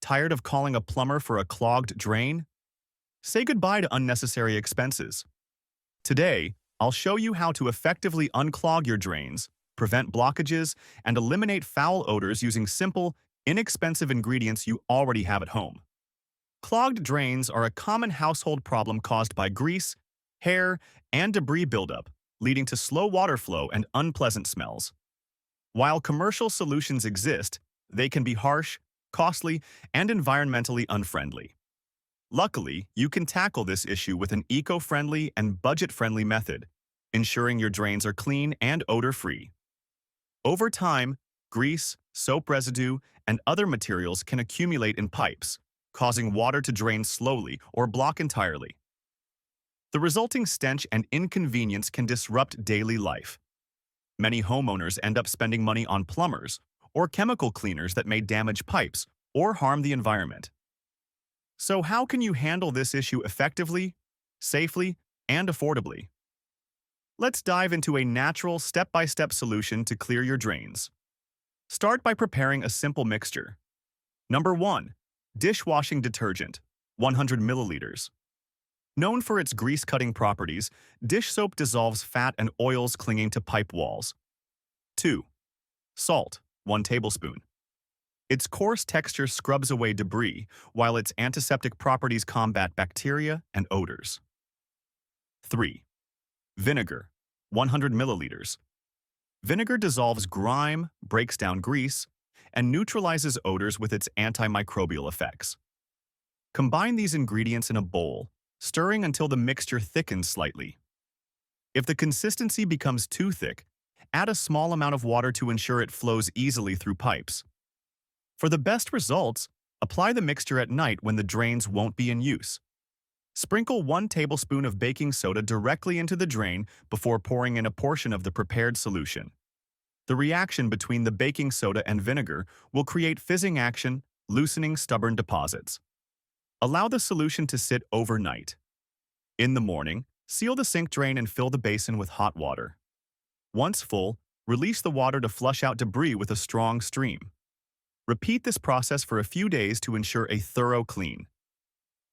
Tired of calling a plumber for a clogged drain? Say goodbye to unnecessary expenses. Today, I'll show you how to effectively unclog your drains, prevent blockages, and eliminate foul odors using simple, inexpensive ingredients you already have at home. Clogged drains are a common household problem caused by grease, hair, and debris buildup, leading to slow water flow and unpleasant smells. While commercial solutions exist, they can be harsh, costly, and environmentally unfriendly. Luckily, you can tackle this issue with an eco-friendly and budget-friendly method, ensuring your drains are clean and odor-free. Over time, grease, soap residue, and other materials can accumulate in pipes, causing water to drain slowly or block entirely. The resulting stench and inconvenience can disrupt daily life. Many homeowners end up spending money on plumbers or chemical cleaners that may damage pipes or harm the environment. So how can you handle this issue effectively, safely, and affordably? Let's dive into a natural step-by-step solution to clear your drains. Start by preparing a simple mixture. Number 1. Dishwashing detergent, 100 milliliters. Known for its grease-cutting properties, dish soap dissolves fat and oils clinging to pipe walls. 2. Salt, 1 tablespoon. Its coarse texture scrubs away debris, while its antiseptic properties combat bacteria and odors. 3. Vinegar, 100 milliliters. Vinegar dissolves grime, breaks down grease, and neutralizes odors with its antimicrobial effects. Combine these ingredients in a bowl, stirring until the mixture thickens slightly. If the consistency becomes too thick, add a small amount of water to ensure it flows easily through pipes. For the best results, apply the mixture at night when the drains won't be in use. Sprinkle 1 tablespoon of baking soda directly into the drain before pouring in a portion of the prepared solution. The reaction between the baking soda and vinegar will create fizzing action, loosening stubborn deposits. Allow the solution to sit overnight. In the morning, seal the sink drain and fill the basin with hot water. Once full, release the water to flush out debris with a strong stream. Repeat this process for a few days to ensure a thorough clean.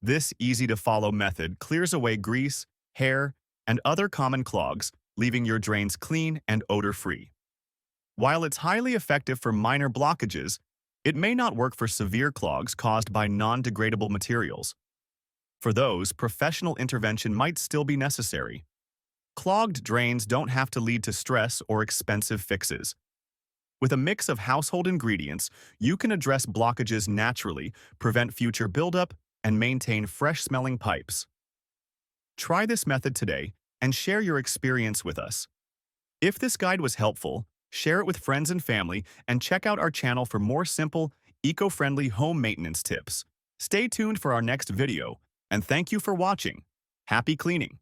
This easy-to-follow method clears away grease, hair, and other common clogs, leaving your drains clean and odor-free. While it's highly effective for minor blockages, it may not work for severe clogs caused by non-degradable materials. For those, professional intervention might still be necessary. Clogged drains don't have to lead to stress or expensive fixes. With a mix of household ingredients, you can address blockages naturally, prevent future buildup, and maintain fresh-smelling pipes. Try this method today and share your experience with us. If this guide was helpful, share it with friends and family, and check out our channel for more simple, eco-friendly home maintenance tips. Stay tuned for our next video, and thank you for watching. Happy cleaning!